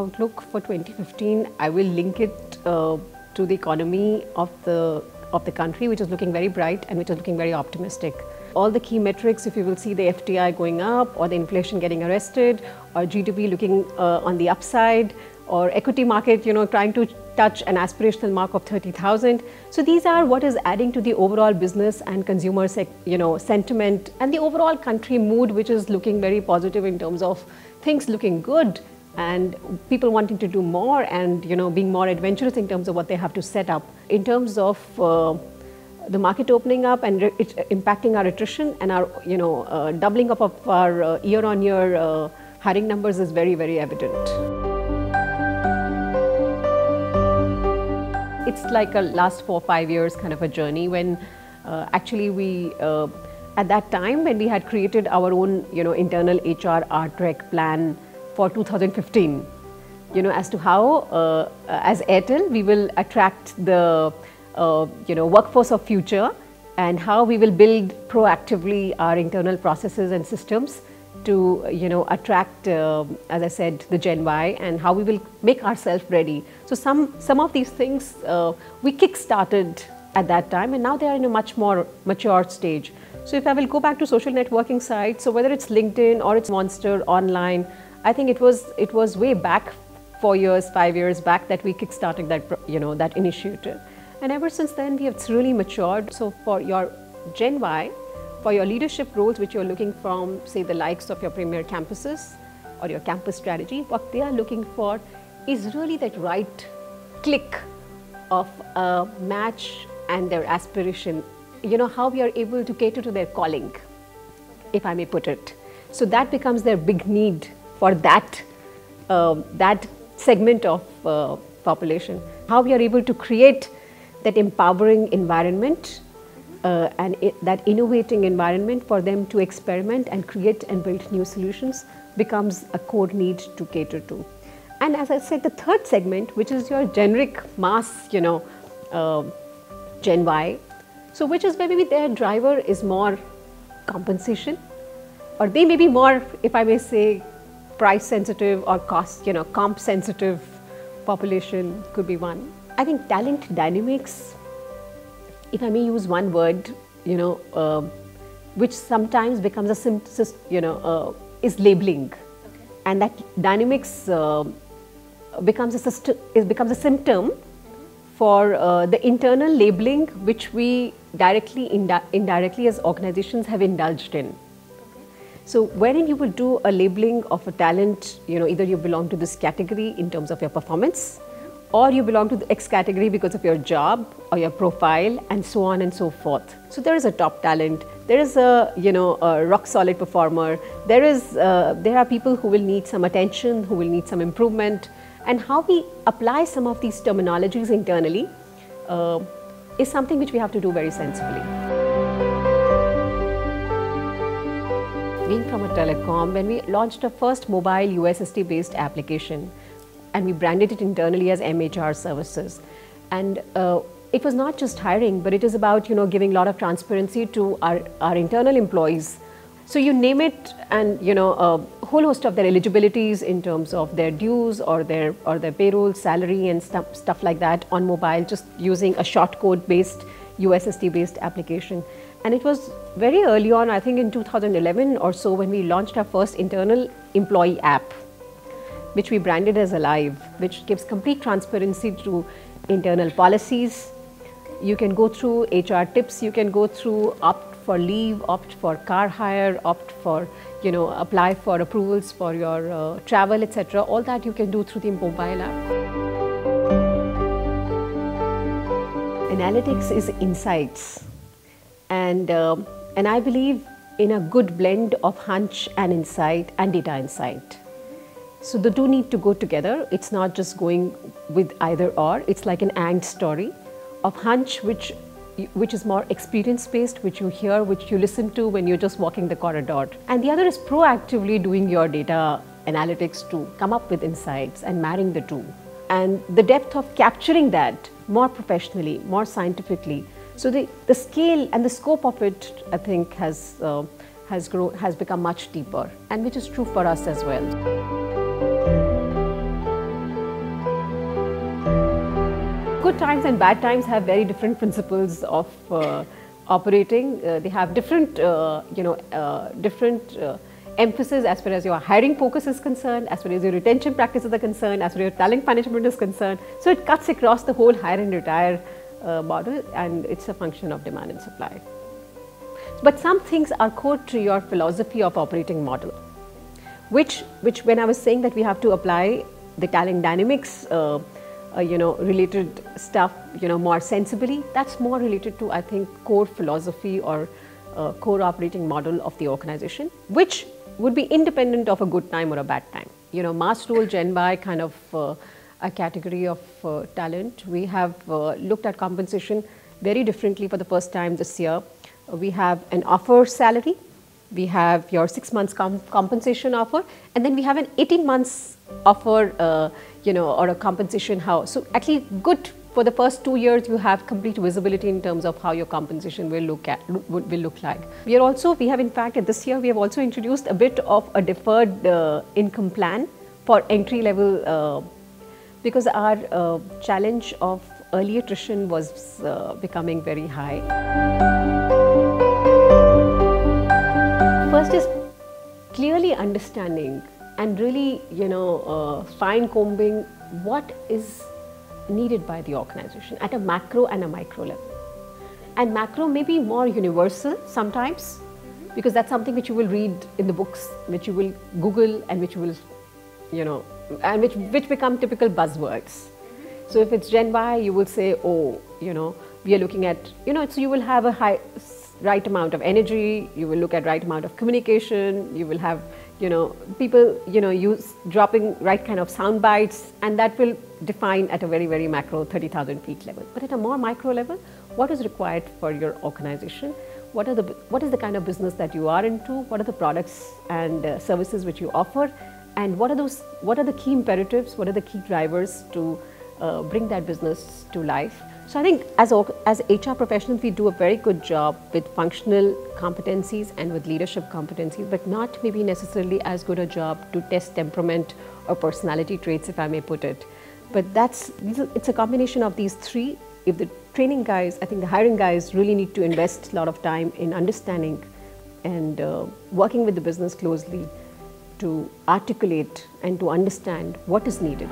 outlook for 2015, I will link it to the economy of the country, which is looking very bright and which is looking very optimistic. All the key metrics, if you will see the FDI going up, or the inflation getting arrested, or GDP looking on the upside, or equity market, trying to touch an aspirational mark of 30,000. So these are what is adding to the overall business and consumer sentiment, and the overall country mood, which is looking very positive in terms of things looking good and people wanting to do more, and being more adventurous in terms of what they have to set up. In terms of the market opening up and it impacting our attrition, and our doubling up of our year-on-year hiring numbers is very, very evident. It's like a last 4 or 5 years kind of a journey, when actually we at that time when we had created our own internal HR RTREC plan for 2015, as to how as Airtel we will attract the workforce of future, and how we will build proactively our internal processes and systems to attract, as I said, the Gen Y, and how we will make ourselves ready. So some of these things we kick-started at that time, and now they are in a much more mature stage. So if I will go back to social networking sites, so whether it's LinkedIn or it's Monster online, I think it was way back 4 years, 5 years back that we kick-started that that initiative. And ever since then, we have really matured. So for your Gen Y, for your leadership roles, which you're looking from, say, the likes of your premier campuses or your campus strategy, what they are looking for is really that right click of a match and their aspiration, how we are able to cater to their calling, if I may put it. So that becomes their big need for that segment of population. How we are able to create that empowering environment and that innovating environment for them to experiment and create and build new solutions becomes a core need to cater to. And as I said, the third segment, which is your generic mass, Gen Y, so which is where maybe their driver is more compensation, or they may be more, if I may say, price sensitive or cost, comp sensitive population could be one. I think talent dynamics, if I may use one word, which sometimes becomes is labeling, and that dynamics becomes a symptom for the internal labeling, which we directly, indirectly as organizations have indulged in. So wherein you will do a labeling of a talent, either you belong to this category in terms of your performance, or you belong to the X category because of your job or your profile, and so on and so forth. So there is a top talent, there is a rock solid performer, there are people who will need some attention, who will need some improvement, and how we apply some of these terminologies internally is something which we have to do very sensibly. Being from a telecom, when we launched our first mobile USSD based application, and we branded it internally as MHR services, and it was not just hiring, but it is about giving a lot of transparency to our internal employees. So you name it, and a whole host of their eligibilities in terms of their dues or their payroll, salary, and stuff like that on mobile, just using a shortcode based USSD based application. And it was very early on, I think in 2011 or so, when we launched our first internal employee app, which we branded as Alive, which gives complete transparency to internal policies. You can go through HR tips, you can go through opt for leave, opt for car hire, opt for, apply for approvals for your travel, etc. All that you can do through the mobile app. Analytics is insights. And I believe in a good blend of hunch and insight and data insight. So the two need to go together. It's not just going with either or. It's like an and story of hunch, which is more experience-based, which you hear, which you listen to when you're just walking the corridor. And the other is proactively doing your data analytics to come up with insights and marrying the two. And the depth of capturing that more professionally, more scientifically. So the scale and the scope of it, I think, has become much deeper, and which is true for us as well. good times and bad times have very different principles of operating. They have different, different emphasis as far as your hiring focus is concerned, as far as your retention practices are concerned, as far as your talent management is concerned. So it cuts across the whole hire and retire model, and it's a function of demand and supply. But some things are core to your philosophy of operating model, which when I was saying that we have to apply the talent dynamics, related stuff, more sensibly, that's more related to, I think, core philosophy or core operating model of the organization, which would be independent of a good time or a bad time. Mass role, Gen Y kind of a category of talent. We have looked at compensation very differently for the first time this year. We have an offer salary, we have your 6 months compensation offer, and then we have an 18 months offer, or a compensation house. So at least good for the first 2 years, you have complete visibility in terms of how your compensation will look like. We have in fact this year we have also introduced a bit of a deferred income plan for entry level, because our challenge of early attrition was becoming very high. First is clearly understanding and really, fine combing what is needed by the organization at a macro and a micro level. And macro may be more universal sometimes, because that's something which you will read in the books, which you will Google, and which you will, and which become typical buzzwords. So if it's Gen Y, you will say, oh, we are looking at, so you will have a right amount of energy, you will look at right amount of communication, you will have, people, dropping right kind of sound bites, and that will define at a very, very macro 30,000 feet level. But at a more micro level, what is required for your organization? What is the kind of business that you are into? What are the products and services which you offer? And what are the key imperatives? What are the key drivers to bring that business to life? So I think as HR professionals, we do a very good job with functional competencies and with leadership competencies, but not maybe necessarily as good a job to test temperament or personality traits, if I may put it. But it's a combination of these three. If the training guys, I think the hiring guys really need to invest a lot of time in understanding and working with the business closely to articulate and to understand what is needed.